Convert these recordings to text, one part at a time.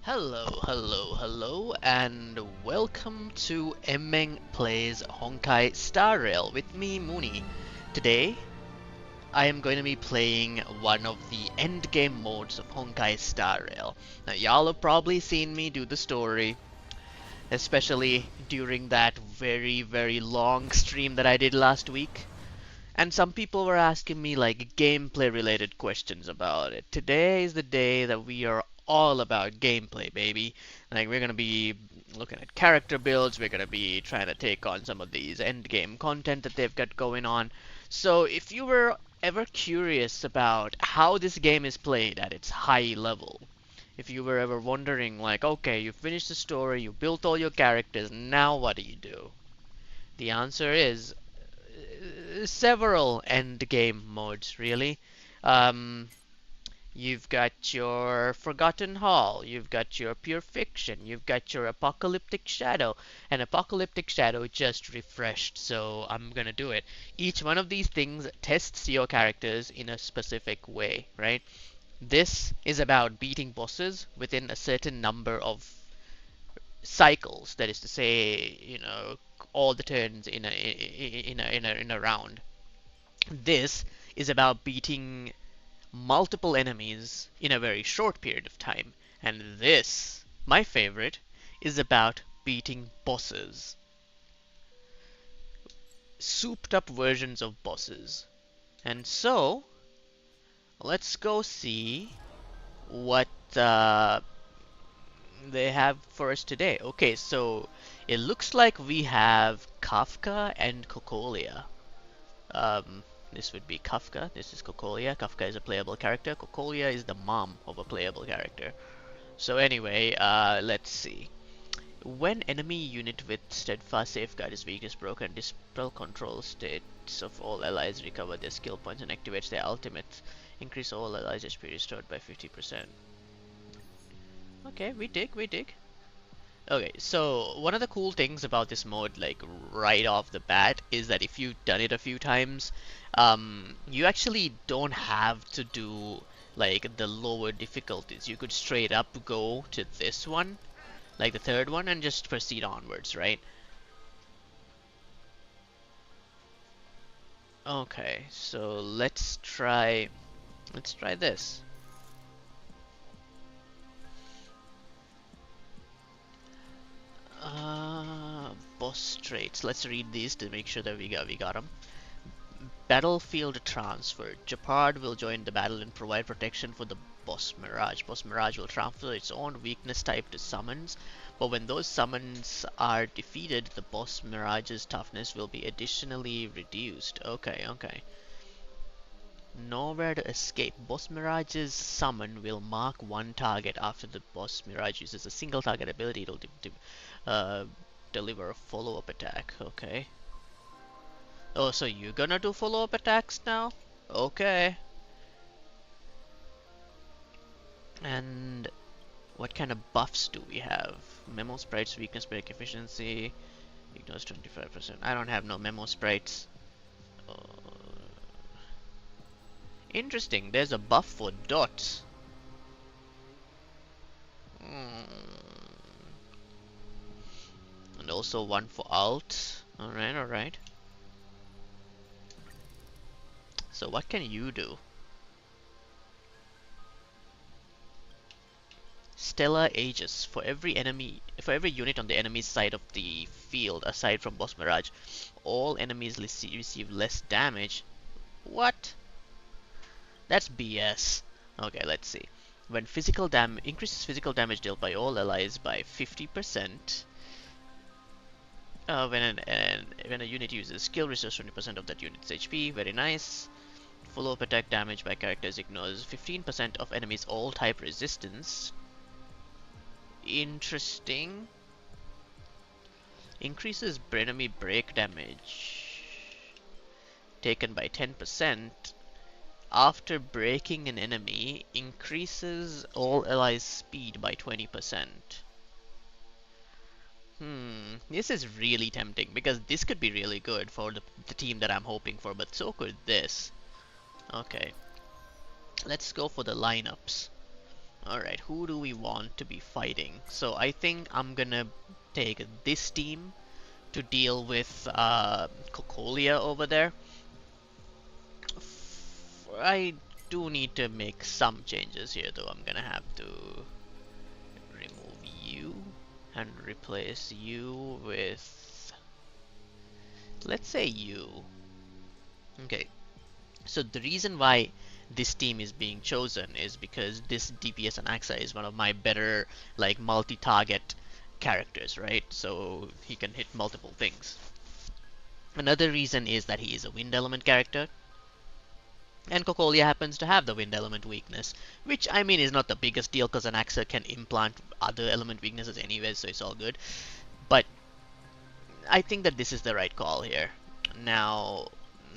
Hello, and welcome to Emmen Plays Honkai Star Rail with me, Mooney. Today, I am going to be playing one of the endgame modes of Honkai Star Rail. Now, y'all have probably seen me do the story, especially during that very long stream that I did last week. And some people were asking me like gameplay related questions about it. Today is the day that we are all about gameplay, baby. Like we're gonna be looking at character builds, we're gonna be trying to take on some of these end game content that they've got going on. So if you were ever curious about how this game is played at its high level, if you were ever wondering like, okay, you finished the story, you built all your characters, now what do you do? The answer is several end game modes, really. Um, you've got your Forgotten Hall, you've got your Pure Fiction, you've got your Apocalyptic Shadow, and Apocalyptic Shadow just refreshed, so I'm gonna do it. Each one of these things tests your characters in a specific way, right? This is about beating bosses within a certain number of cycles. That is to say, all the turns in a round. This is about beating multiple enemies in a very short period of time. And this, my favorite, is about beating bosses. Souped up versions of bosses. And so, let's go see what they have for us today. Okay, so it looks like we have Kafka and Cocolia. Um, this would be Kafka. This is Cocolia. Kafka is a playable character. Cocolia is the mom of a playable character. So anyway, let's see. When enemy unit with steadfast safeguard is weakness broken, dispel control states of all allies recover their skill points and activates their ultimate. Increase all allies HP restored by 50%. Okay, we dig. Okay, so one of the cool things about this mode, like right off the bat, is that if you've done it a few times, you actually don't have to do like the lower difficulties. You could straight up go to this one, like the third one, and just proceed onwards, right? Okay, so let's try this. Boss traits. Let's read these to make sure that we got them. Battlefield transfer. Japard will join the battle and provide protection for the Boss Mirage. Boss Mirage will transfer its own weakness type to summons, but when those summons are defeated, the Boss Mirage's toughness will be additionally reduced. Okay. Nowhere to escape. Boss Mirage's summon will mark one target after the Boss Mirage uses a single target ability. It'll uh, deliver a follow-up attack. Okay. Oh, so you're gonna do follow-up attacks now? Okay. And what kind of buffs do we have? Memo sprites, weakness break efficiency, ignores 25%. I don't have no memo sprites. Uh, Interesting, there's a buff for dots. Hmm. And also one for alt. Alright. So what can you do? Stellar Aegis. For every unit on the enemy's side of the field, aside from Boss Mirage, all enemies receive less damage. What? That's BS. Okay, let's see. When physical damage increases physical damage dealt by all allies by 50%. When a unit uses skill, restores 20% of that unit's HP. Very nice. Follow-up attack damage by characters ignores 15% of enemies' all type resistance. Interesting. Increases enemy break damage taken by 10%. After breaking an enemy, increases all allies' speed by 20%. This is really tempting because this could be really good for the team that I'm hoping for, but so could this. Okay, let's go for the lineups. Alright, who do we want to be fighting? So I think I'm gonna take this team to deal with Cocolia over there. I do need to make some changes here though. I'm gonna have to remove you and replace you with, let's say, you. Okay, so the reason why this team is being chosen is because this DPS and Axa is one of my better like multi-target characters, right? So he can hit multiple things. Another reason is that he is a wind element character, and Cocolia happens to have the wind element weakness, which I mean is not the biggest deal because an Axa can implant other element weaknesses anyways, so it's all good. But I think that this is the right call here. Now,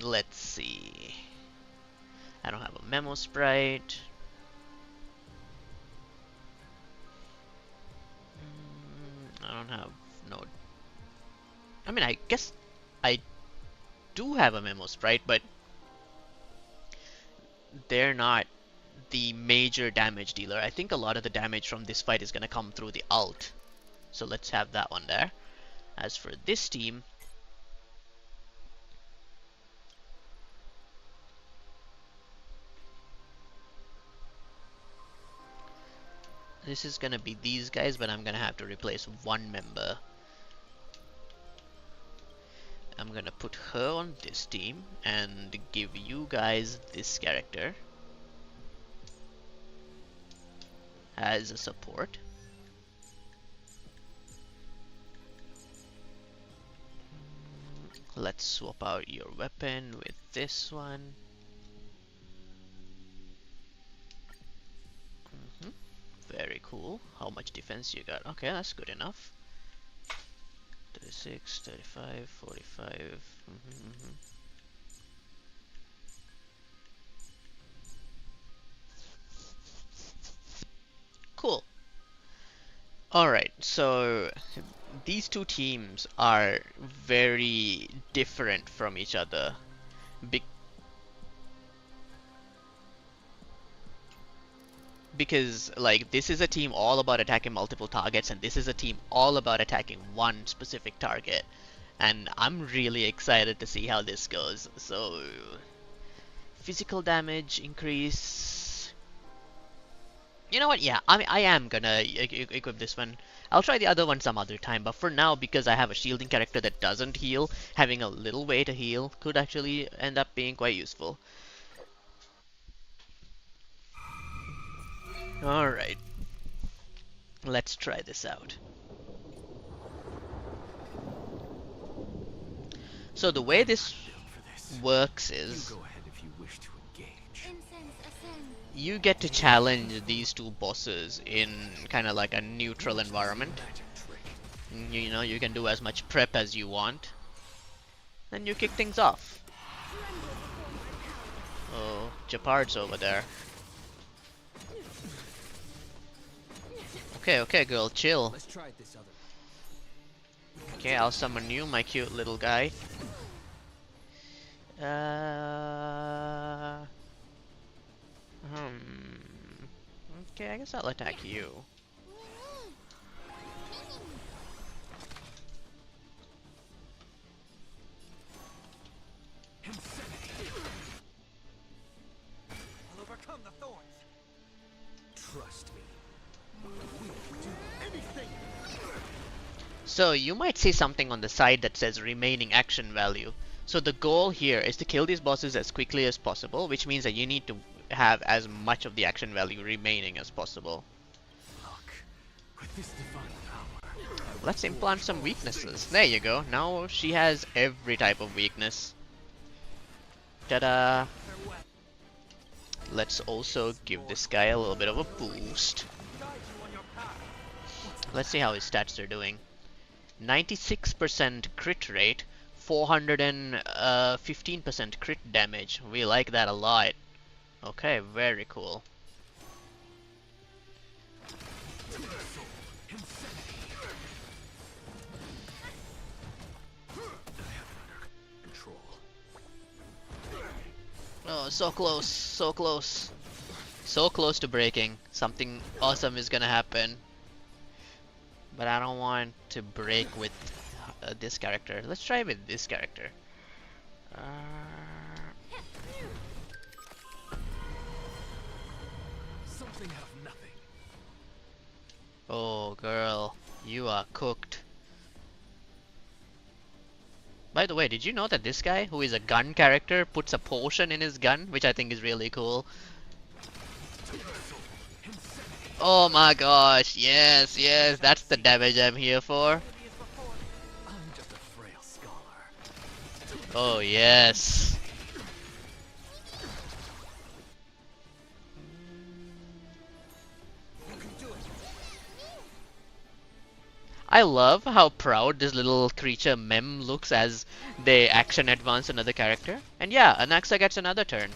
let's see. I don't have a memo sprite. I don't have no. I mean, I guess I do have a memo sprite, but they're not the major damage dealer. I think a lot of the damage from this fight is going to come through the ult. So let's have that one there. As for this team, this is going to be these guys, but I'm going to have to replace one member. I'm going to put her on this team and give you guys this character as a support. Let's swap out your weapon with this one. Very cool. How much defense you got? Okay, that's good enough. 36, 35, 45. Cool. Alright, so these two teams are very different from each other. Because like this is a team all about attacking multiple targets, and this is a team all about attacking one specific target. And I'm really excited to see how this goes. So physical damage increase. You know what? Yeah, I am gonna equip this one. I'll try the other one some other time, but for now, because I have a shielding character that doesn't heal, having a little way to heal could actually end up being quite useful. Alright, let's try this out. So the way this works is you get to challenge these two bosses in kind of like a neutral environment. You know, you can do as much prep as you want. Then you kick things off. Oh, Japard's over there. Okay, okay, girl, chill. Okay, I'll summon you, my cute little guy. Okay, I guess I'll attack you. I'll overcome the thorns. Trust me. We will do anything. So you might see something on the side that says remaining action value. So the goal here is to kill these bosses as quickly as possible, which means that you need to have as much of the action value remaining as possible. Look, with this divine power, Let's implant some weaknesses. There you go. Now she has every type of weakness. Ta-da! Let's also give this guy a little bit of a boost. Let's see how his stats are doing. 96% crit rate, 415% crit damage. We like that a lot. Okay, very cool. Oh, so close, so close. So close to breaking. Something awesome is gonna happen. But I don't want to break with this character. Let's try with this character. Uh, Something out of nothing. oh, girl. You are cooked. By the way, did you know that this guy, who is a gun character, puts a potion in his gun, which I think is really cool. Oh my gosh, yes, yes, that's the damage I'm here for. I'm just a frail scholar. Oh yes. You can do it. I love how proud this little creature Mem looks as they action advance another character. And yeah, Anaxa gets another turn.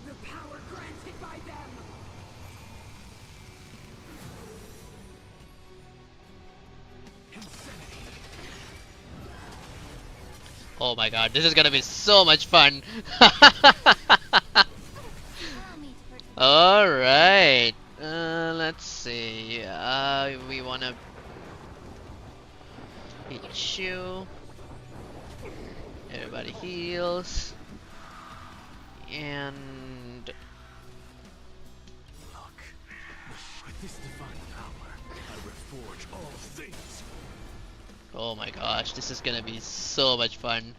The power granted by them. Oh my god, this is gonna be so much fun. Alright. Let's see. We wanna hit you. Everybody heals. And Look, with this divine power, I reforge all things. oh my gosh, this is gonna be so much fun.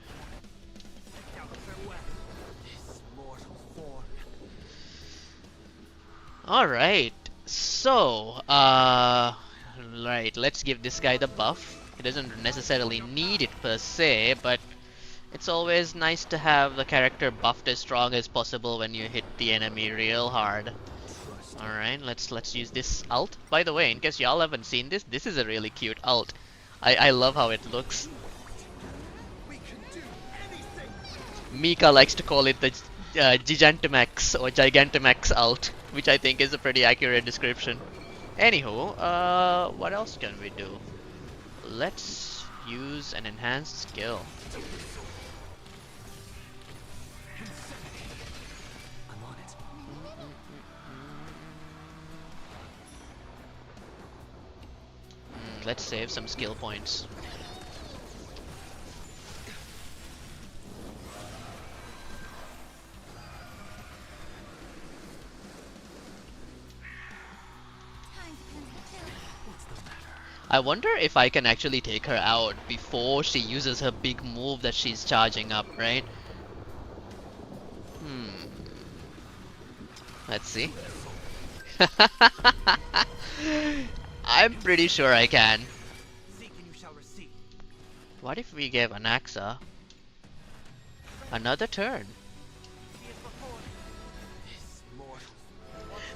This mortal form. Alright. So, right, let's give this guy the buff. He doesn't necessarily need it per se, but it's always nice to have the character buffed as strong as possible when you hit the enemy real hard. Alright, let's use this ult. By the way, in case y'all haven't seen this, this is a really cute ult. I love how it looks. We can do anything. Mika likes to call it the Gigantamax or Gigantamax ult, which I think is a pretty accurate description. Anywho, what else can we do? Let's use an enhanced skill. I'm on it. Let's save some skill points. What's the matter? I wonder if I can actually take her out before she uses her big move that she's charging up, right? Let's see. I'm pretty sure I can. Seek and you shall receive. What if we gave Anaxa another turn? This mortal.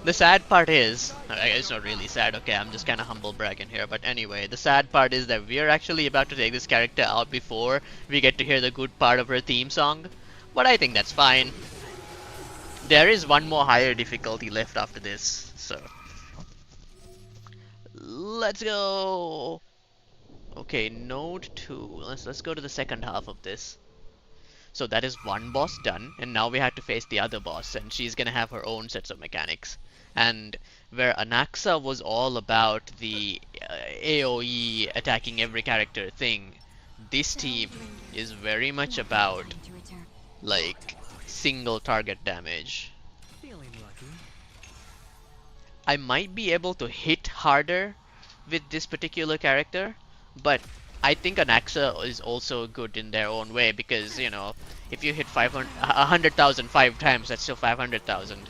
The sad part is, it's not really sad, okay, I'm just kinda humble bragging here, but anyway, the sad part is that we're actually about to take this character out before we get to hear the good part of her theme song, but I think that's fine. There is one more higher difficulty left after this, so let's go. Okay, node 2. Let's go to the second half of this. So that is one boss done, and now we have to face the other boss, and she's gonna have her own sets of mechanics. And where Anaxa was all about the AoE attacking every character thing, this team is very much about like single target damage. Feeling lucky. I might be able to hit harder with this particular character, but I think Anaxa is also good in their own way because, you know, if you hit 100,000 5 times, that's still 500,000.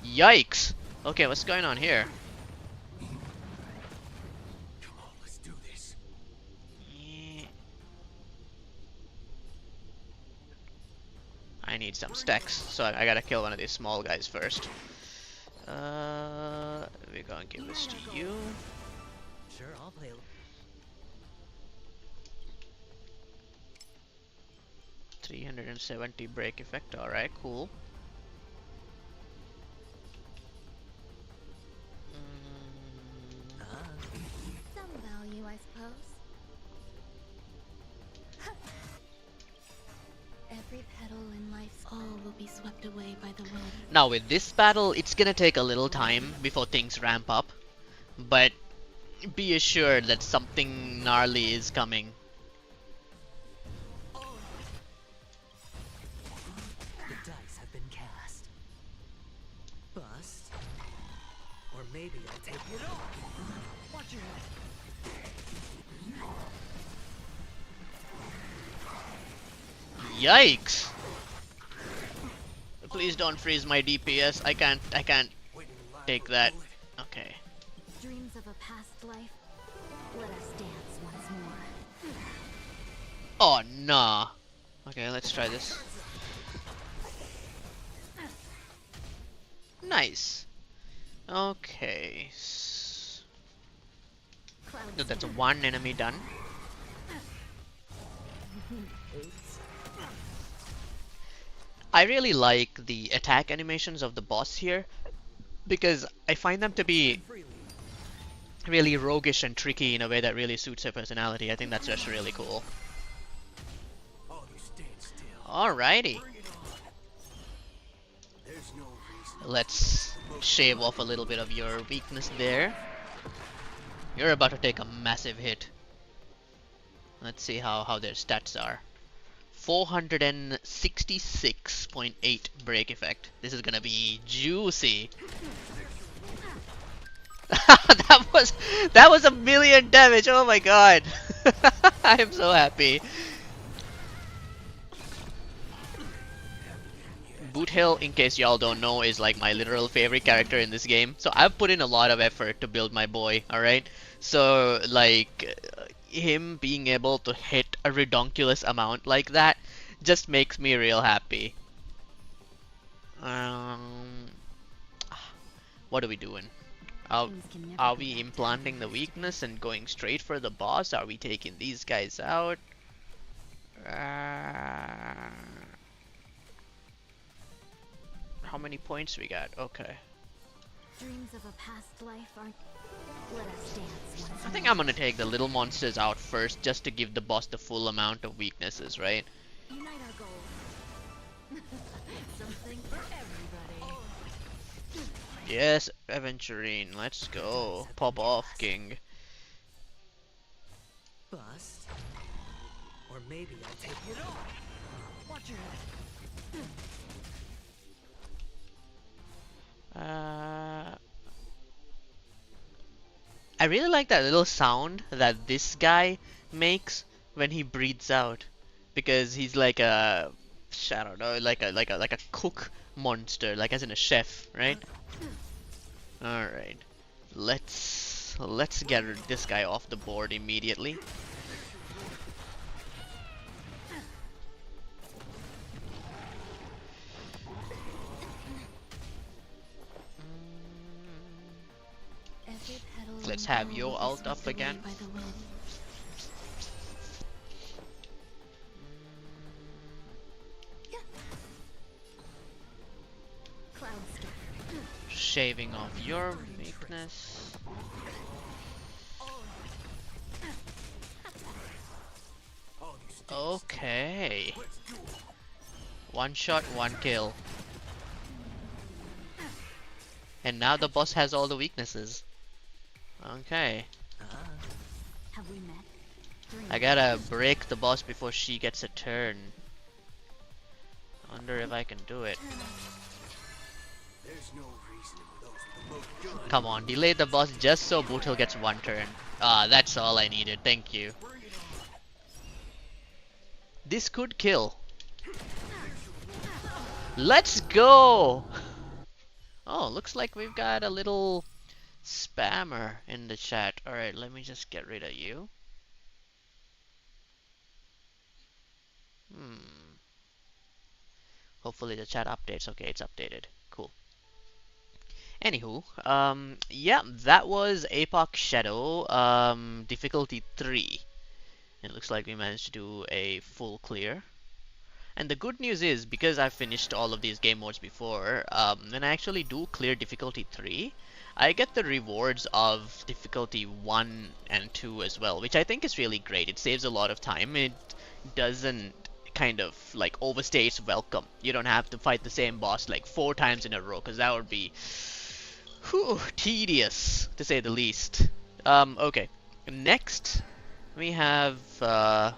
Yikes! Okay, what's going on here? Come on, let's do this. I need some stacks, so I gotta kill one of these small guys first. We're gonna give this to you. Sure, I'll play. 370 break effect, alright, cool. Some value, I suppose. Every petal not be swept away by the wind. Now with this battle, it's gonna take a little time before things ramp up, but be assured that something gnarly is coming. The dice have been cast. Bust. Or maybe I'll take it off. Watch your head. Yikes! Please don't freeze my DPS. I can't take that. Okay. Dreams of a past life. Let us dance once more. Oh nah. Okay, let's try this. Nice. Okay. So that's one enemy done. I really like the attack animations of the boss here because I find them to be really roguish and tricky in a way that really suits her personality. I think that's just really cool. Oh, you stand still. Alrighty. Bring it on. There's no reason. Let's shave off a little bit of your weakness there. You're about to take a massive hit. Let's see how their stats are. 466.8 break effect. This is gonna be juicy. that was a million damage. Oh my god. I am so happy. Boothill, in case y'all don't know, is like my literal favorite character in this game. So I've put in a lot of effort to build my boy, alright? So like him being able to hit a redonkulous amount like that just makes me real happy. What are we doing? Are we implanting the weakness and going straight for the boss? Are we taking these guys out? How many points we got? Okay. Dreams of a past life are. Let us dance once I think I'm gonna take the little monsters out first just to give the boss the full amount of weaknesses, right? Unite our goals. Something for everybody. Yes, Aventurine, let's go. Pop off, King. Bust. Or maybe I'll take it off. Watch your head. I really like that little sound that this guy makes when he breathes out, because he's like a, I don't know, like a cook monster, like as in a chef, right? All right, let's get this guy off the board immediately. Let's have your ult up again. Shaving off your weakness. Okay. One shot, one kill. And now the boss has all the weaknesses. Okay. Have we met? I gotta break the boss before she gets a turn. I wonder if I can do it. There's no reason those with the most good. Come on, delay the boss just so Boothill gets one turn. Ah, that's all I needed. Thank you. This could kill. Let's go! Oh, looks like we've got a little spammer in the chat. Alright, let me just get rid of you. Hopefully the chat updates. Okay, it's updated. Cool. Anywho, yeah, that was Apoc Shadow, difficulty 3. It looks like we managed to do a full clear. And the good news is, because I've finished all of these game modes before, when I actually do clear difficulty 3, I get the rewards of difficulty 1 and 2 as well, which I think is really great. It saves a lot of time. It doesn't kind of like overstay its welcome. You don't have to fight the same boss like 4 times in a row, because that would be tedious to say the least. Okay. Next, we have the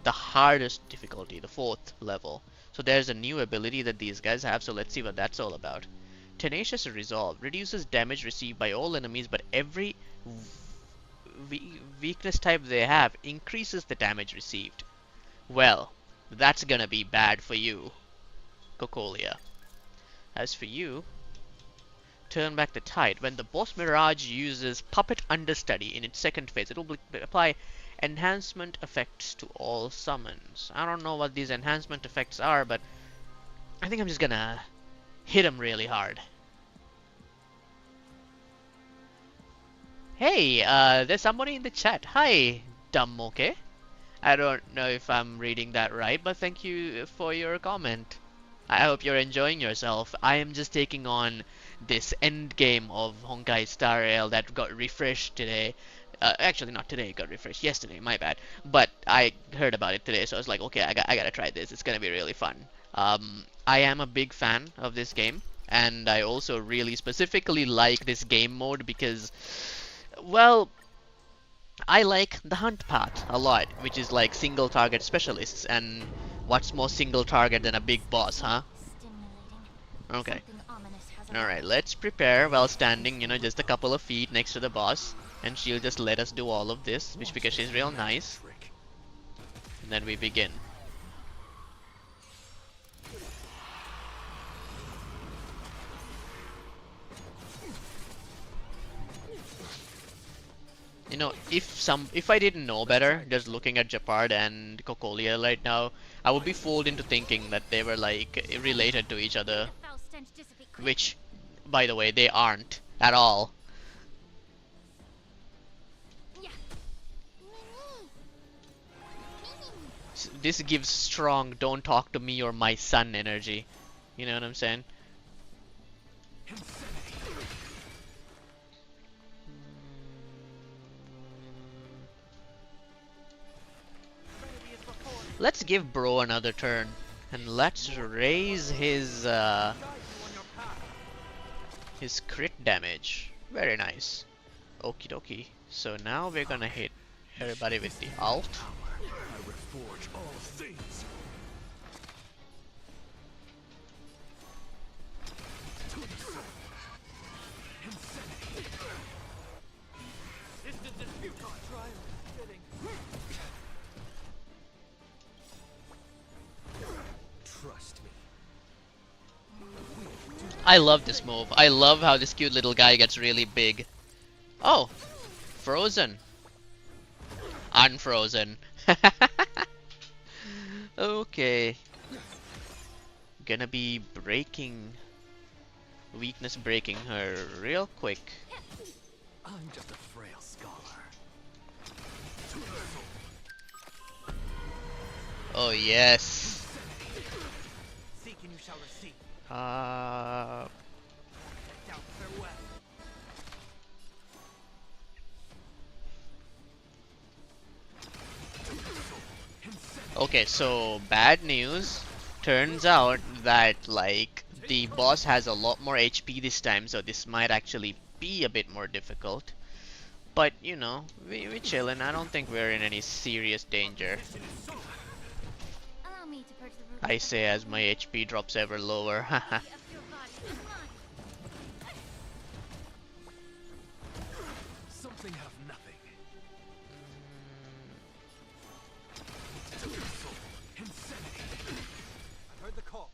hardest difficulty, the 4th level. So there's a new ability that these guys have, so let's see what that's all about. Tenacious Resolve reduces damage received by all enemies, but every weakness type they have increases the damage received. Well, that's gonna be bad for you, Cocolia. As for you, Turn Back the Tide. When the boss Mirage uses Puppet Understudy in its 2nd phase, it will apply enhancement effects to all summons. I don't know what these enhancement effects are, but I think I'm just gonna hit him really hard. Hey, there's somebody in the chat. Hi, Dummoke. I don't know if I'm reading that right, but thank you for your comment. I hope you're enjoying yourself. I am just taking on this endgame of Honkai Star Rail that got refreshed today. Actually, not today, it got refreshed yesterday, my bad. But I heard about it today, so I was like, okay, I gotta try this. It's gonna be really fun. I am a big fan of this game, and I also really specifically like this game mode because, well, I like the hunt part a lot, which is like single target specialists, and what's more single target than a big boss, huh? Okay. Alright, let's prepare while standing, you know, just a couple of feet next to the boss, and she'll just let us do all of this, which because she's real nice. And then we begin. You know, if I didn't know better, just looking at Japard and Cocolia right now, I would be fooled into thinking that they were like related to each other, which, by the way, they aren't at all. This gives strong "don't talk to me or my son" energy. You know what I'm saying? Let's give bro another turn, and let's raise his crit damage. Very nice. Okie dokie. So now we're gonna hit everybody with the alt. I love this move. I love how this cute little guy gets really big. Oh, frozen. Unfrozen. Okay. Gonna be breaking, weakness breaking her real quick. I'm just a frail scholar. Oh yes. Seek and you shall receive. Okay, so bad news. Turns out that like the boss has a lot more HP this time, so this might actually be a bit more difficult. But you know, we chillin'. I don't think we're in any serious danger. I say as my HP drops ever lower. Haha. Something have nothing. I heard the call.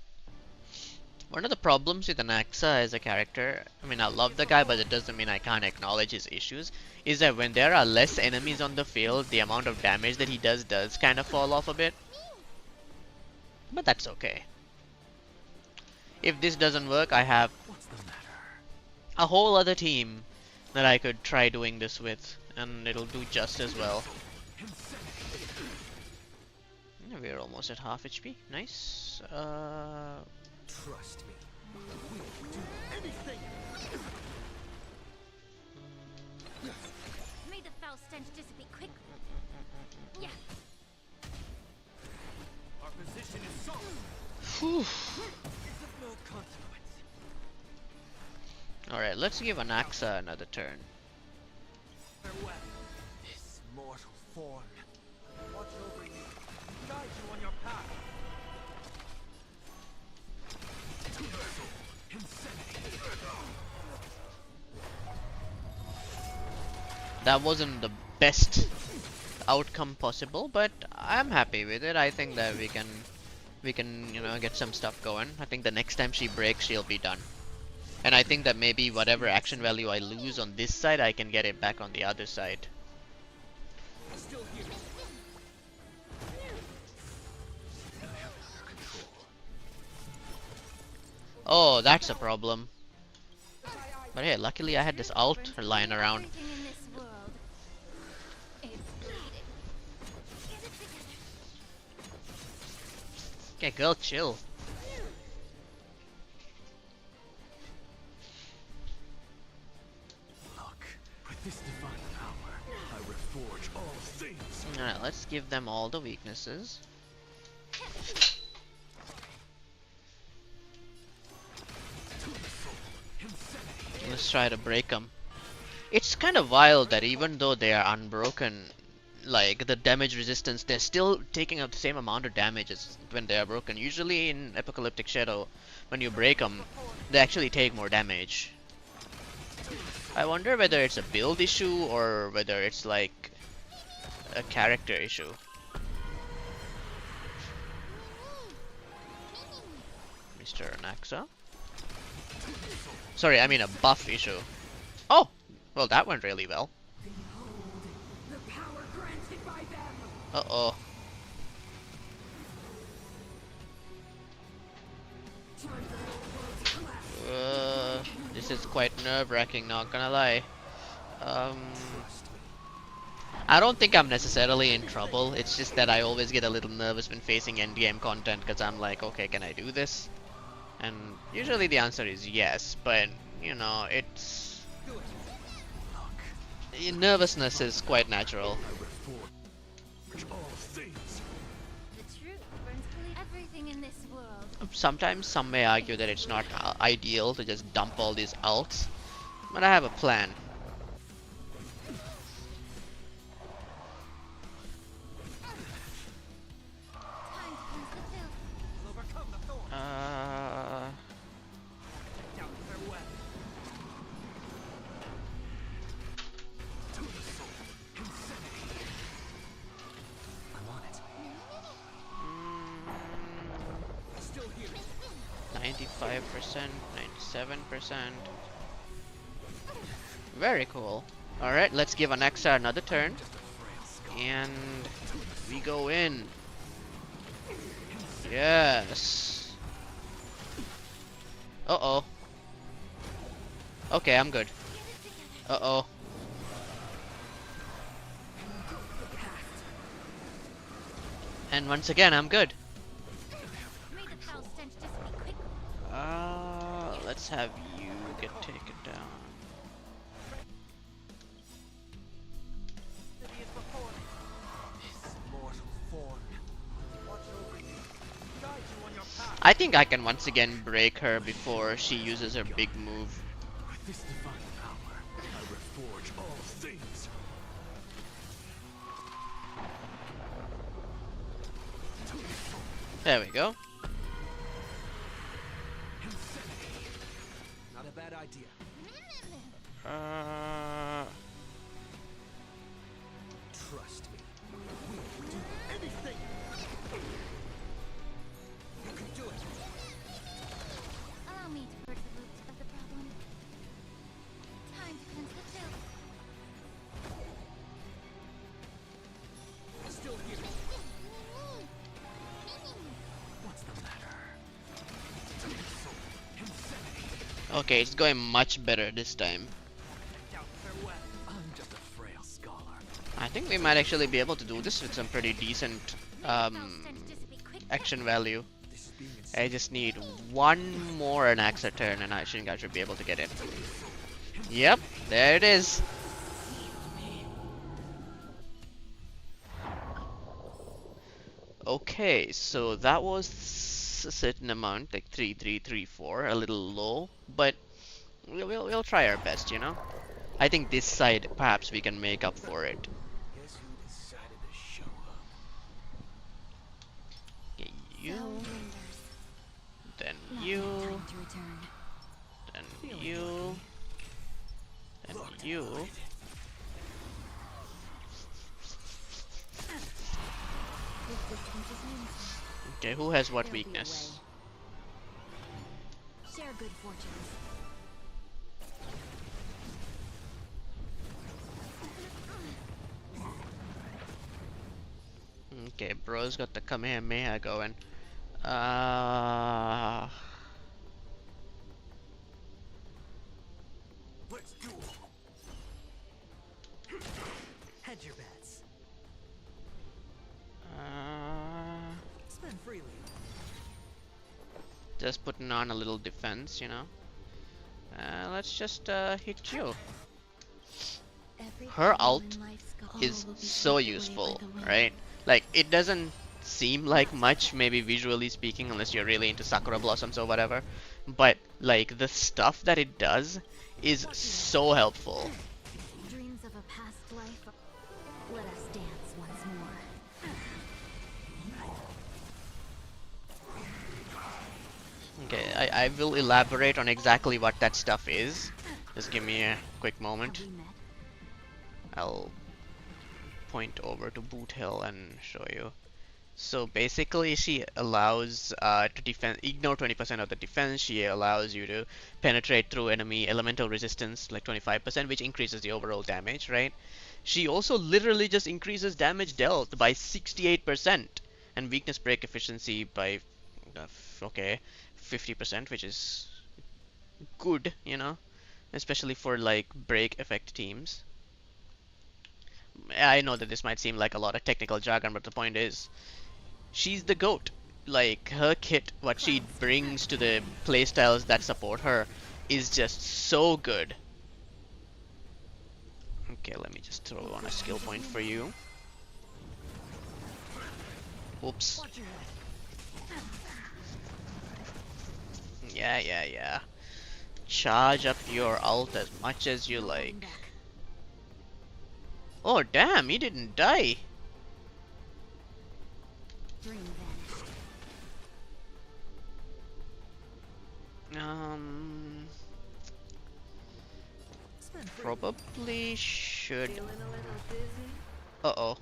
One of the problems with Anaxa as a character, I mean, I love the guy, but it doesn't mean I can't acknowledge his issues, is that when there are less enemies on the field, the amount of damage that he does kind of fall off a bit. But that's okay. If this doesn't work, I have a whole other team that I could try doing this with, and it'll do just as well. Yeah, we're almost at half HP. Nice. Trust me. We will do anything. May the foul stench dissipate quickly. Yeah. Our position Whew. It's of no consequence. Alright, let's give Anaxa another turn. Farewell. This mortal form. Watch over you. Guide you on your path. That wasn't the best outcome possible, but I'm happy with it. I think that we can, you know, get some stuff going. I think the next time she breaks, she'll be done. And I think that maybe whatever action value I lose on this side, I can get it back on the other side. Still here. Oh, that's a problem. But hey, luckily I had this ult lying around. Everything in this world is bleeding. Get it together. Okay, girl, chill. Look, with this divine power, I reforge all things. Alright, let's give them all the weaknesses. Let's try to break them. It's kind of wild that even though they are unbroken, like the damage resistance, they're still taking up the same amount of damage as when they are broken. Usually in Apocalyptic Shadow, when you break them, they actually take more damage. I wonder whether it's a build issue or whether it's like a character issue. Mr. Anaxa. Sorry, I mean a buff issue. Oh! Well, that went really well. The power granted by them. Uh-oh. This is quite nerve-wracking, not gonna lie. I don't think I'm necessarily in trouble. It's just that I always get a little nervous when facing endgame content because I'm like, okay, can I do this? And usually the answer is yes, but you know, it's nervousness is quite natural. The truth burns everything in this world. Sometimes some may argue that it's not ideal to just dump all these ults, but I have a plan. Time to cleanse the filth. Will overcome the thorn. Down farewell. I'm on it. Still here. 95%, 97%. Very cool. Alright, let's give Anaxa another turn. And we go in. Yes. Uh-oh. Okay, I'm good. Uh-oh. And once again, I'm good. May the foul stench dissipate quickly. Let's have you get taken down. City is before me. This mortal form. Watch over you. Guide you on your path. I think I can once again break her before she uses her big move. With this divine power, I reforge all things. There we go. Not a bad idea. Trust me. We will do anything. You can do it. Allow me to purge the root of the problem. Time to cleanse the filth. Still here. What's the matter? Okay, it's going much better this time. Down farewell. I'm just a frail scholar. I think we might actually be able to do this with some pretty decent Foul stench dissipate quickly. action value. This is being I just need one more Anaxa turn and I think I should be able to get it. Yep, there it is. Okay, so that was is a certain amount, like 3, 3, 3, 4, a little low, but we'll try our best, you know. I think this side perhaps we can make up for it. Guess who decided to show up? Okay, So you, lingers. then Not you, yet time to return. then Feeling you, then Looked you. right. This distance is meaningful. Okay, who has what There'll be a weakness? way. Share good fortunes. Okay, bro's got the Kamehameha going. Uh, Let's do it. Hedge your bets. Spend freely. just putting on a little defense, you know. Let's just hit you. Every Her petal alt in life's goal is will be so swept away by useful, the wind. right? Like, it doesn't seem like much, maybe visually speaking, unless you're really into Sakura Blossoms or whatever. But, like, the stuff that it does is so helpful. Dreams of a past life. Let us dance once more. Okay, I will elaborate on exactly what that stuff is. Just give me a quick moment. Have we met? I'll point over to Boot Hill and show you. So basically, she allows to defend, ignore 20% of the defense. She allows you to penetrate through enemy elemental resistance, like 25%, which increases the overall damage, right? She also literally just increases damage dealt by 68%, and weakness break efficiency by, okay, 50%, which is good, you know, especially for like break effect teams. I know that this might seem like a lot of technical jargon, but the point is, she's the GOAT. Like, her kit, what she brings to the playstyles that support her, is just so good. Okay, let me just throw on a skill point for you. Oops. Watch your head. Yeah. Charge up your ult as much as you No holding like. back. Oh, damn, he didn't die. Dream vanished. Spend freely. Probably should. Feeling a little dizzy? Uh-oh.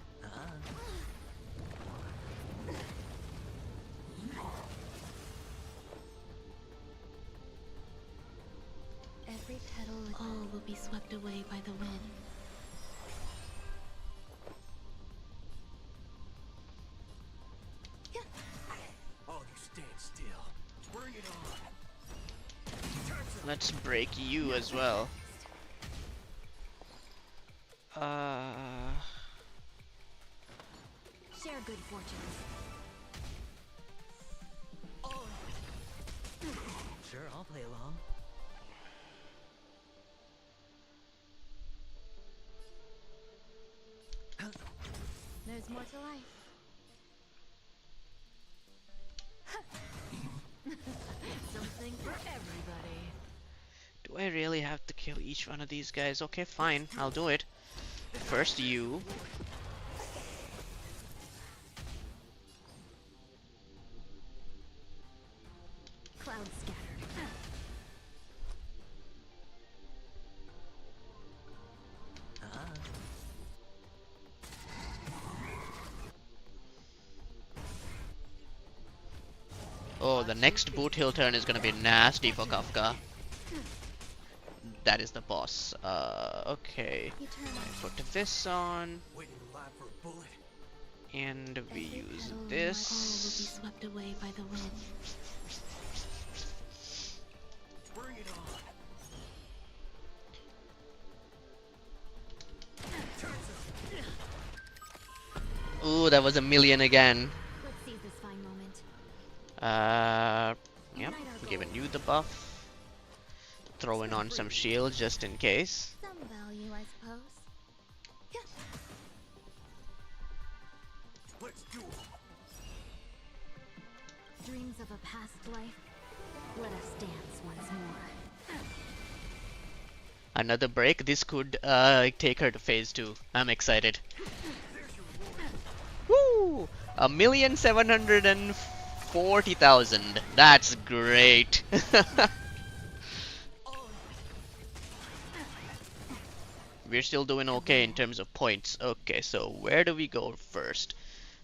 Every petal all will be swept away by the wind. All you stand still. Bring it on. Time's up. Let's break you as well. Share good fortunes. Sure, I'll play along. There's more to life. Something for everybody. Do I really have to kill each one of these guys? Okay, fine, I'll do it. First you. Cloud scattered. Oh, the next Boot Hill turn is gonna be nasty for Kafka. That is the boss. Okay. You turn on. Put this on, Waiting live for a bullet. and we Every use petal in my all will be this. swept away by the wind. Bring it on. Time's up. Ooh, that was a million again. Let's seize this fine moment. Yep, giving you the buff. Throwing on some shields just in case. Some value, I suppose. Let's do it. Dreams of a past life. Let us dance once more. Another break. This could take her to phase 2. I'm excited. Woo! 1,740,000. That's great. We're still doing okay in terms of points. Okay, so where do we go first?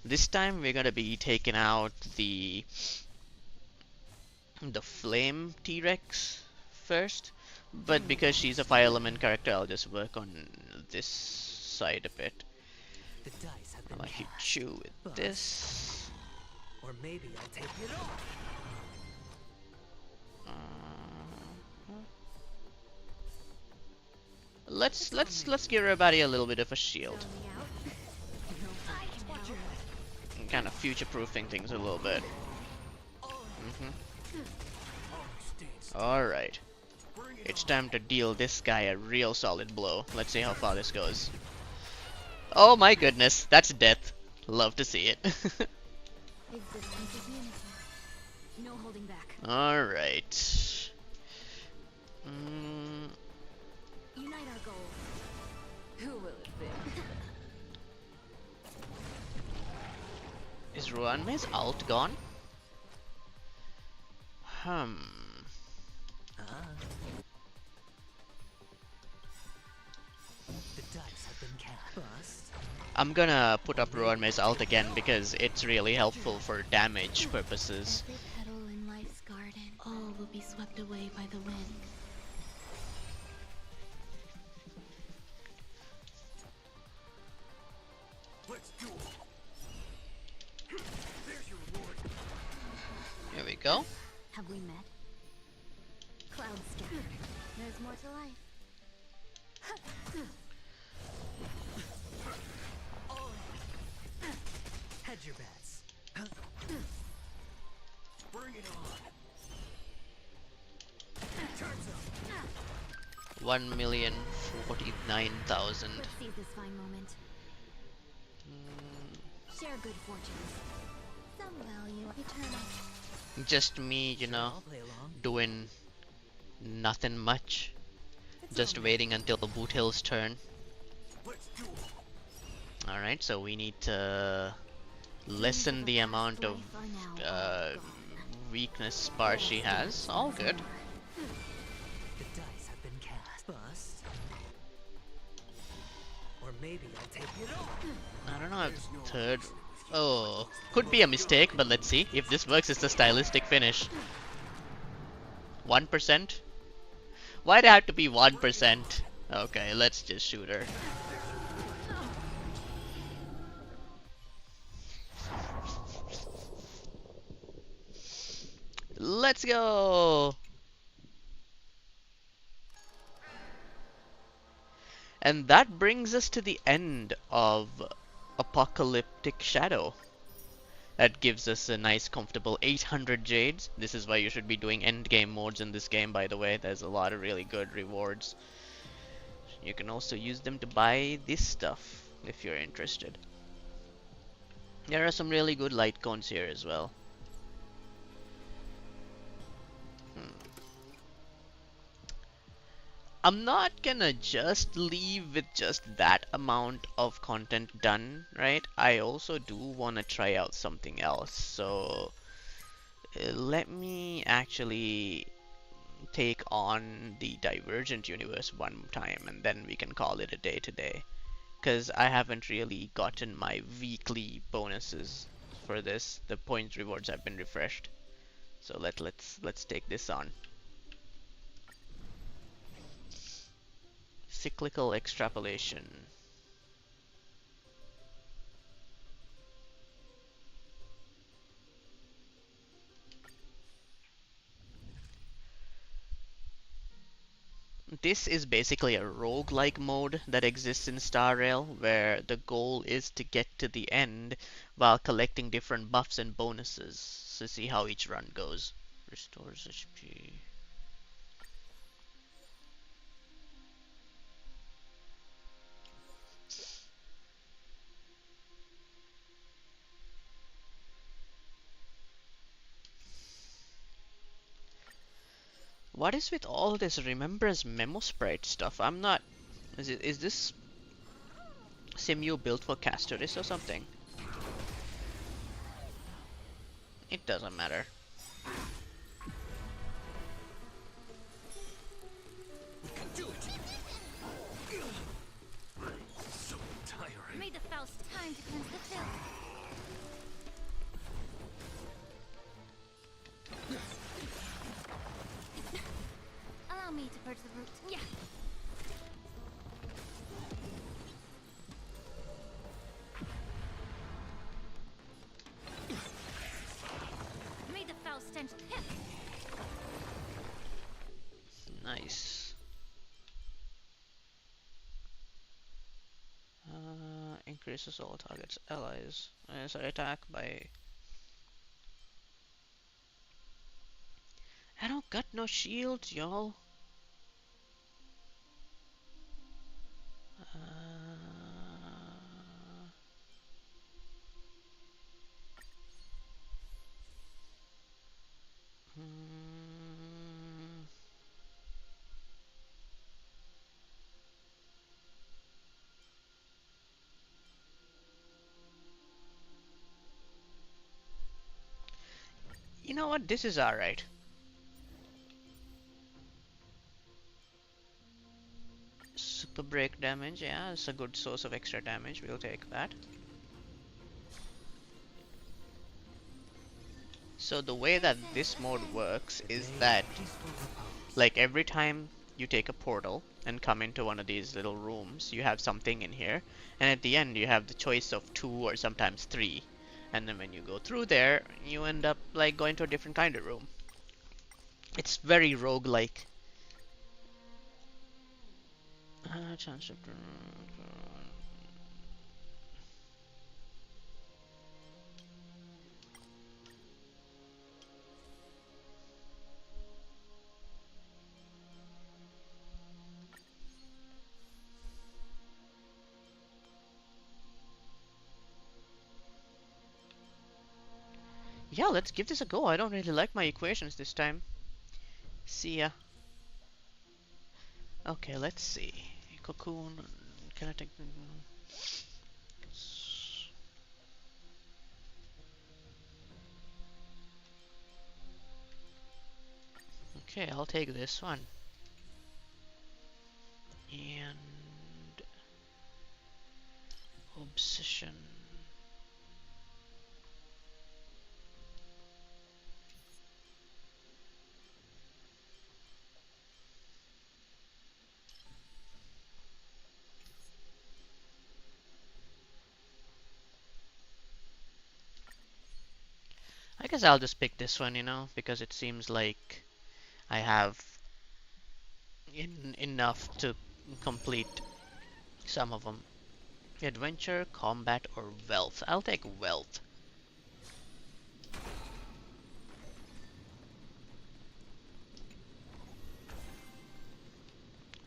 This time we're gonna be taking out the flame T-Rex first. But because she's a fire element character, I'll just work on this side a bit. The dice have been I'll hit cast. you with Bust. this. Or maybe I'll take it off. Let's give everybody a little bit of a shield. Throw me out. I can help. And kind of future-proofing things a little bit. Alright. It's time to deal this guy a real solid blow. Let's see how far this goes. Oh my goodness, that's death. Love to see it. Existence is unity. No holding back. Alright. Unite our goals. Who will it be? Is Ruanme's ult gone? The dice have been cast. Bust. I'm gonna put up Ruanme's ult again because it's really helpful for damage purposes. Every petal in life's garden. All will be swept away by the wind. Let's do it. There's your reward. Here we go. Have we met? Clouds scattered. There's more to life. Hedge your bets. Bring it on. Time's up. 1,049,000. Let's seize this fine moment. Share good fortunes. Some value eternal. Just me, you know, I'll play along. doing nothing much. It's Just on me. waiting until the Boot Hill's turn. Let's do it. Alright, so we need to lessen the amount of weakness bar she has. All good. The dice have been cast. Bust. Or maybe I'll take it off. I don't know if third. Oh, could be a mistake, but let's see. If this works, it's a stylistic finish. 1%? Why'd it have to be 1%? Okay, let's just shoot her. Let's go! And that brings us to the end of Apocalyptic Shadow. That gives us a nice comfortable 800 jades. This is why you should be doing endgame modes in this game, by the way. There's a lot of really good rewards. You can also use them to buy this stuff if you're interested. There are some really good light cones here as well. I'm not gonna just leave with just that amount of content done, right? I also do want to try out something else. So let me actually take on the Divergent universe one time and then we can call it a day today. Because I haven't really gotten my weekly bonuses for this. The points rewards have been refreshed. So let's take this on. Cyclical extrapolation. This is basically a roguelike mode that exists in Star Rail, where the goal is to get to the end while collecting different buffs and bonuses. So see how each run goes. Restores HP. What is with all this remembrance memo sprite stuff? I'm not. Is this Simu built for Castoris or something? It doesn't matter. We can do it. So tiring. May the Faust time to cleanse the filth. Allow me to purge the root. Yeah. May the foul stench hit. Nice. Increases all targets allies. Sorry, attack by. I don't got no shields, y'all. Hmm. You know what? This is alright. Super break damage, yeah, it's a good source of extra damage. We'll take that. So the way that this mode works is that, Peaceful repose. like, every time you take a portal and come into one of these little rooms, you have something in here, and at the end you have the choice of 2 or sometimes 3. And then when you go through there, you end up like going to a different kind of room. It's very roguelike. Chance to... Yeah, let's give this a go. I don't really like my equations this time. See ya. Okay, let's see. Cocoon. Can I take the... Okay, I'll take this one. And... Obsession. I guess I'll just pick this one, you know, because it seems like I have enough to complete some of them. Adventure, combat, or wealth. I'll take wealth.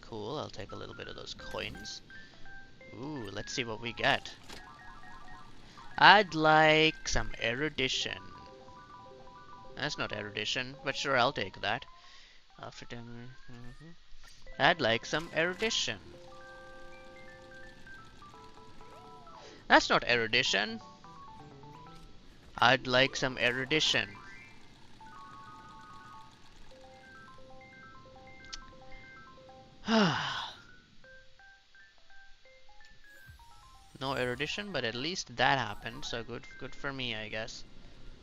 Cool, I'll take a little bit of those coins. Ooh, let's see what we get. I'd like some erudition. That's not erudition, but sure, I'll take that. I'd like some erudition. That's not erudition. I'd like some erudition. No erudition, but at least that happened, so good for me, I guess.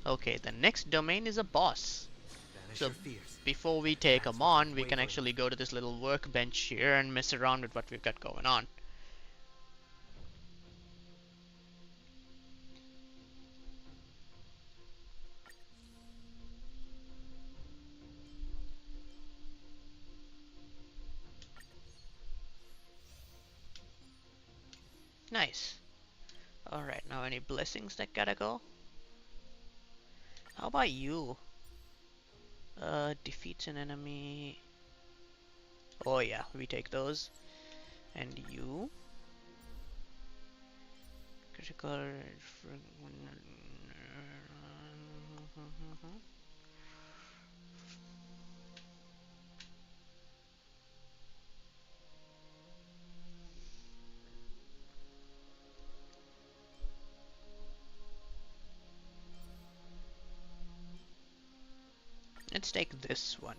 Okay, the next domain is a boss. Banish So your fears. before we take That's him on, we can wavering. actually go to this little workbench here and mess around with what we've got going on. Nice. Alright, now any blessings that gotta go? How about you? Defeats an enemy. Oh yeah, we take those. And you? Critical. Let's take this one.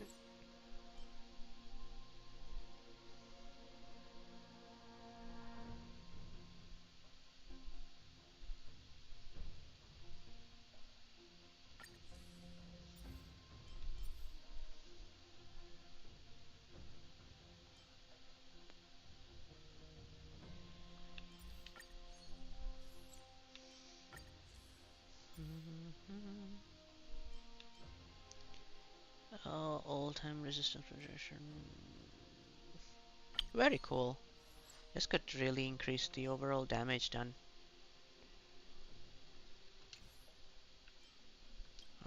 All-time resistance projection. Very cool. This could really increase the overall damage done.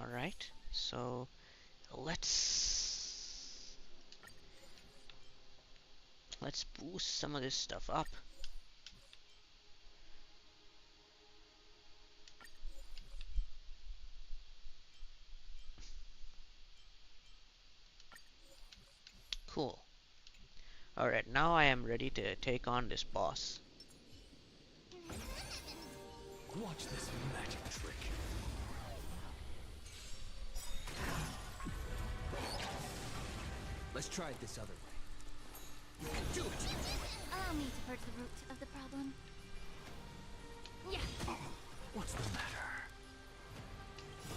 Alright, so let's boost some of this stuff up. Cool. Alright, now I am ready to take on this boss. Watch this magic trick. Let's try it this other way. Do it! Allow me to purge the root of the problem. Yeah. What's the matter?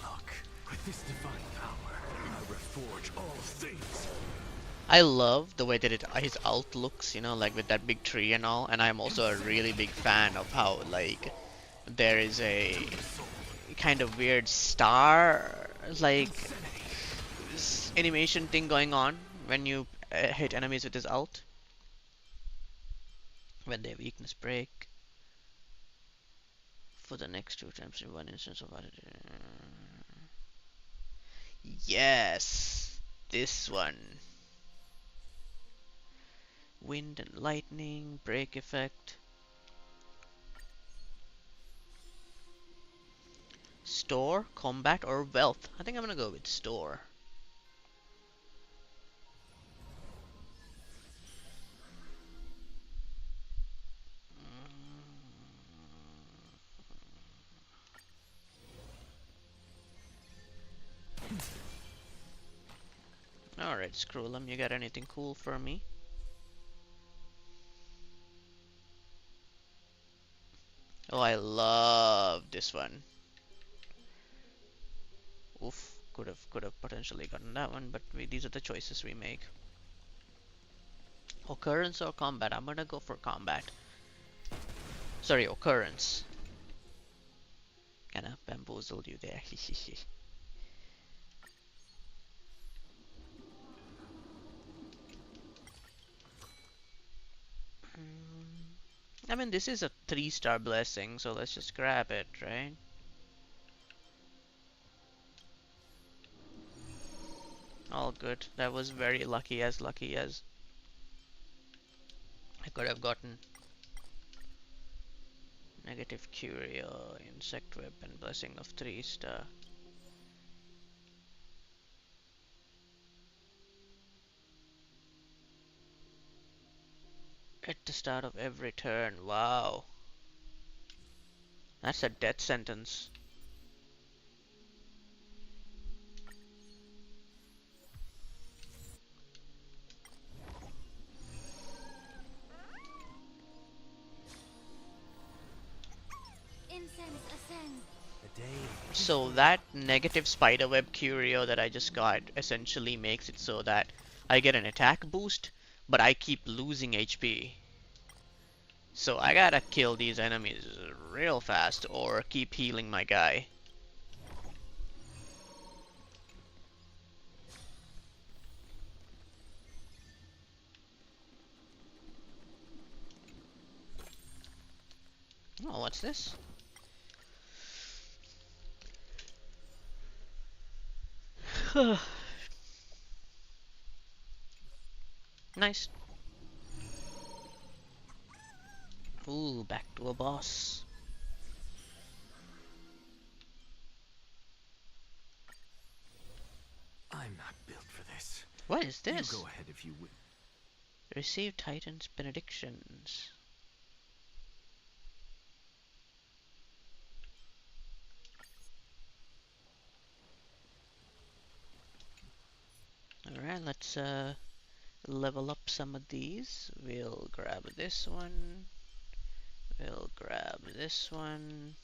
Look, with this divine power, I reforge all things. I love the way that his ult looks, you know, like with that big tree and all. And I'm also a really big fan of how, like, there is a kind of weird star, like, animation thing going on when you hit enemies with his ult. When they weakness break. For the next 2 attempts in one instance of yes, this one. Wind and lightning, break effect. Store, combat, or wealth. I think I'm gonna go with store. Alright, Scrollum, you got anything cool for me? Oh, I love this one. Oof, could have potentially gotten that one, but these are the choices we make. Occurrence or combat? I'm gonna go for combat. Sorry, occurrence. Kinda bamboozled you there. I mean, this is a 3-star blessing, so let's just grab it, right? All good. That was very lucky as I could have gotten. Negative Curio, Insect Weapon, Blessing of 3-star. At the start of every turn, wow. That's a death sentence. Incense ascend. The day. So that negative spiderweb curio that I just got essentially makes it so that I get an attack boost, but I keep losing HP. So I gotta kill these enemies real fast or keep healing my guy. Oh, what's this? Nice. Ooh, back to a boss. I'm not built for this. What is You this? go ahead if you will. Receive Titan's benedictions. let's level up some of these. We'll grab this one. We'll grab this one.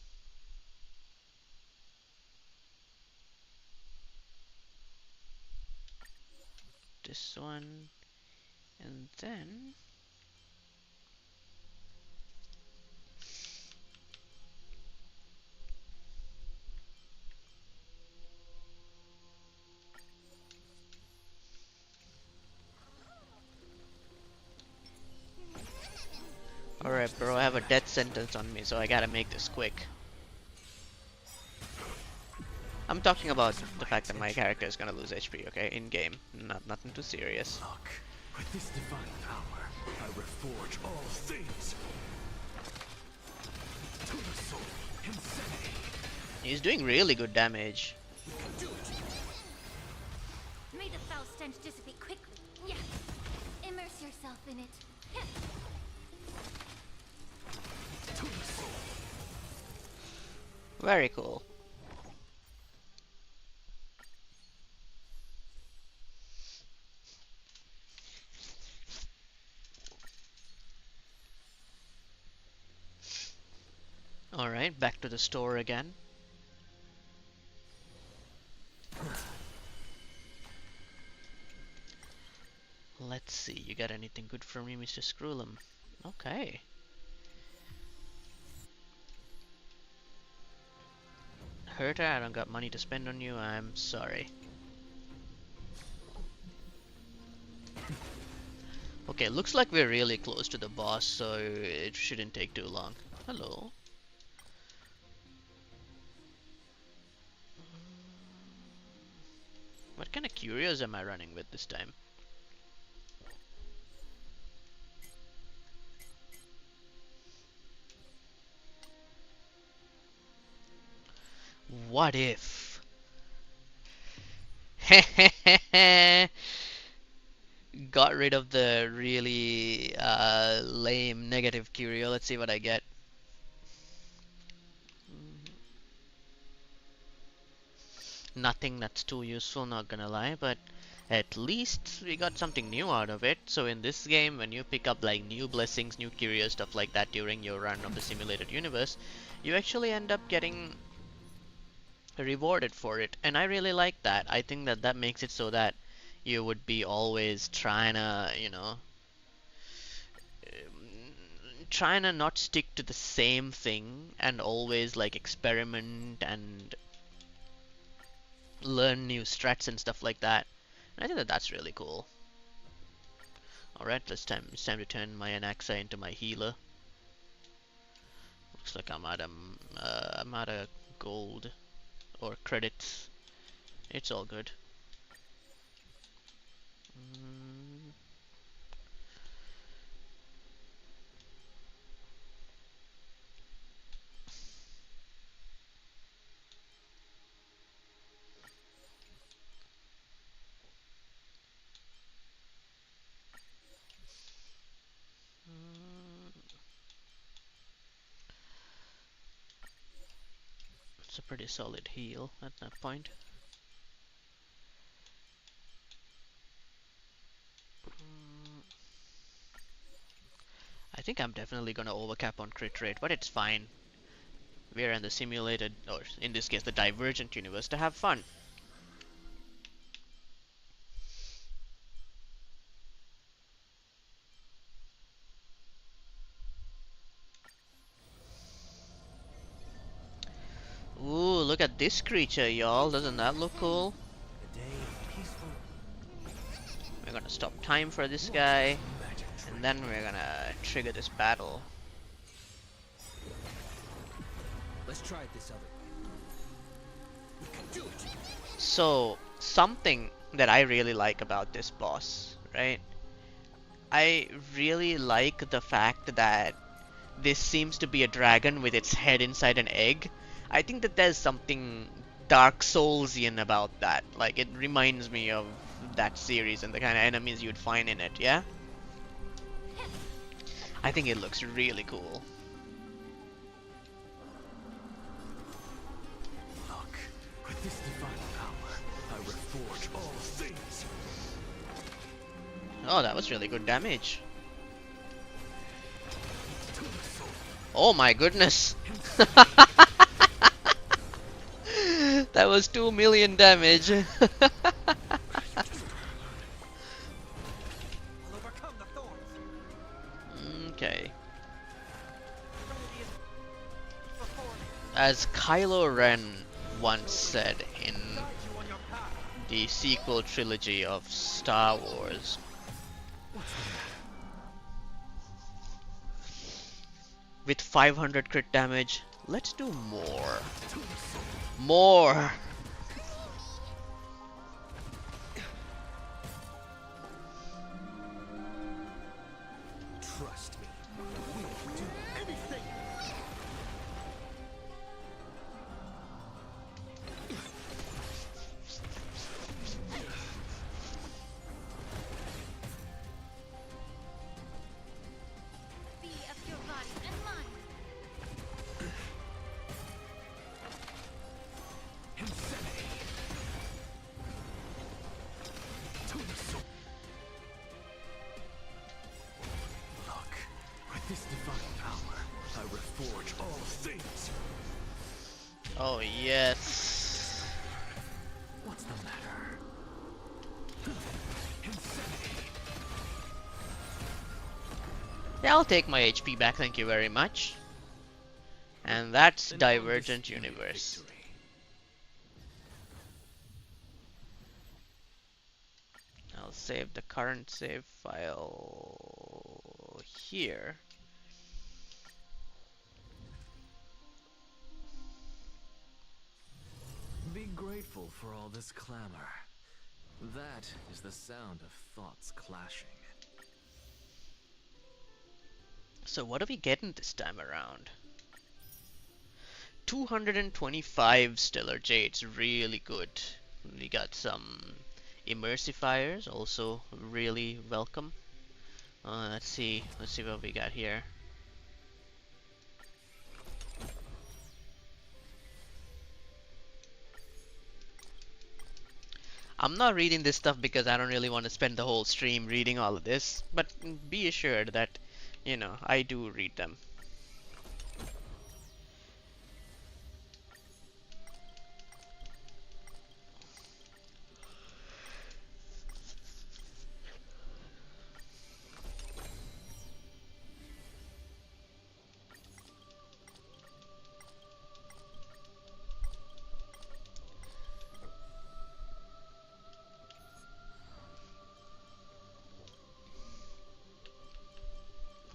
This one. And then alright, bro, I have a death sentence on me, so I gotta make this quick. I'm talking about the fact that my character is gonna lose HP, okay? In game. Nothing too serious. Look, with this divine power, I reforge all things. To the soul, insanity. He's doing really good damage. May the foul stench dissipate quickly. Yeah. Immerse yourself in it. Yeah. To the soul. Very cool. Alright, back to the store again. Let's see, you got anything good for me, Mr. Screwlum? Okay. Herta, I don't got money to spend on you, I'm sorry. Okay, looks like we're really close to the boss, so it shouldn't take too long. Hello. What kind of curios am I running with this time? What if? Got rid of the really lame negative curio. Let's see what I get. Nothing that's too useful, not gonna lie, but at least we got something new out of it. So in this game, when you pick up like new blessings, new curios, stuff like that during your run of the simulated universe, you actually end up getting rewarded for it, and I really like that. I think that that makes it so that you would be always trying to, you know, trying to not stick to the same thing and always like experiment and learn new strats and stuff like that. And I think that that's really cool. Alright, it's time to turn my Anaxa into my healer. Looks like I'm out of gold or credits. It's all good. It's a pretty solid heal at that point. I think I'm definitely gonna overcap on crit rate, but it's fine. We're in the simulated, or in this case, the divergent universe to have fun. Ooh, look at this creature, y'all. Doesn't that look cool? A day of peaceful We're gonna stop time for this guy, and then we're gonna trigger this battle. Let's try it this other way. We can do it. So, something that I really like about this boss, right? I really like the fact that this seems to be a dragon with its head inside an egg. I think that there's something Dark Soulsian about that. Like, it reminds me of that series and the kind of enemies you'd find in it, yeah? I think it looks really cool. look. With this divine power, I reforge all things. Oh, that was really good damage. Oh my goodness. That was 2 million damage. I'll overcome the thorns. Okay. Serenity is before me. As Kylo Ren once said in Guide you on your path. the sequel trilogy of Star Wars, with 500 crit damage, let's do more. More! Trust me. We'll do anything. Be of your body and mind. Insanity. To the soul. Look, with this divine power, I reforge all things. Oh yes. What's the matter? Insanity. Yeah, I'll take my HP back, thank you very much. And that's An Divergent undisputed Universe. victory. I'll save the current save file here. Be grateful for all this clamor. That is the sound of thoughts clashing. So what are we getting this time around? 225 stellar jades, really good. We got some immersifiers, also really welcome. Let's see what we got here. I'm not reading this stuff because I don't really want to spend the whole stream reading all of this, but be assured that, you know, I do read them.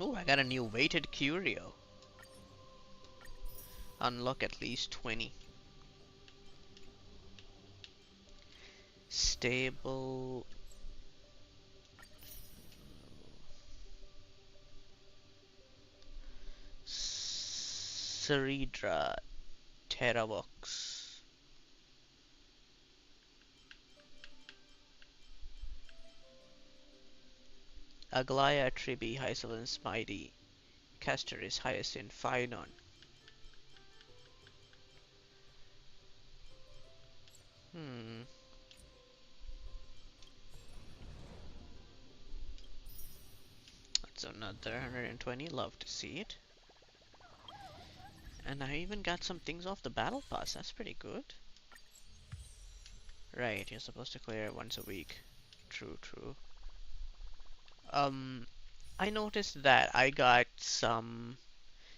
Oh, I got a new weighted curio. Unlock at least 20. Stable. Ceridra Terravox. Aglaya Tribi Hycelen Smiley. Castoris Hyacinth Phynon. Hmm. That's another 120. Love to see it. And I even got some things off the battle pass. That's pretty good. Right, you're supposed to clear it once a week. True, true. I noticed that I got some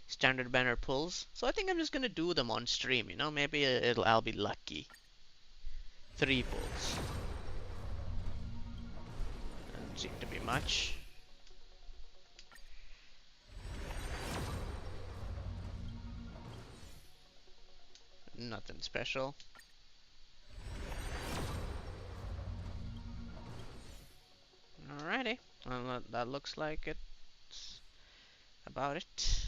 standard banner pulls, so I think I'm just gonna do them on stream. You know, maybe I'll be lucky. 3 pulls. Doesn't seem to be much. Nothing special. Alrighty, well, that looks like it's about it.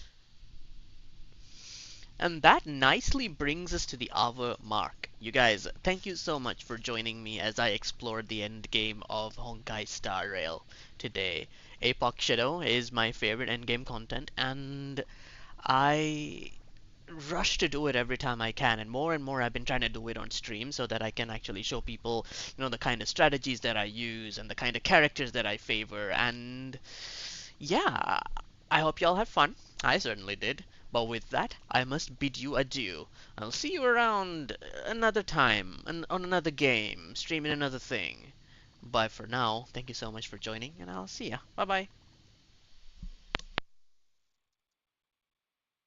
And that nicely brings us to the hour mark. You guys, thank you so much for joining me as I explored the end game of Honkai Star Rail today. Apoc Shadow is my favorite endgame content, and I rush to do it every time I can, and more I've been trying to do it on stream so that I can actually show people, the kind of strategies that I use and the kind of characters that I favor. And yeah, I hope y'all have fun. I certainly did. But with that, I must bid you adieu. I'll see you around another time, on another game, streaming another thing. But for now, thank you so much for joining, and I'll see ya. Bye bye.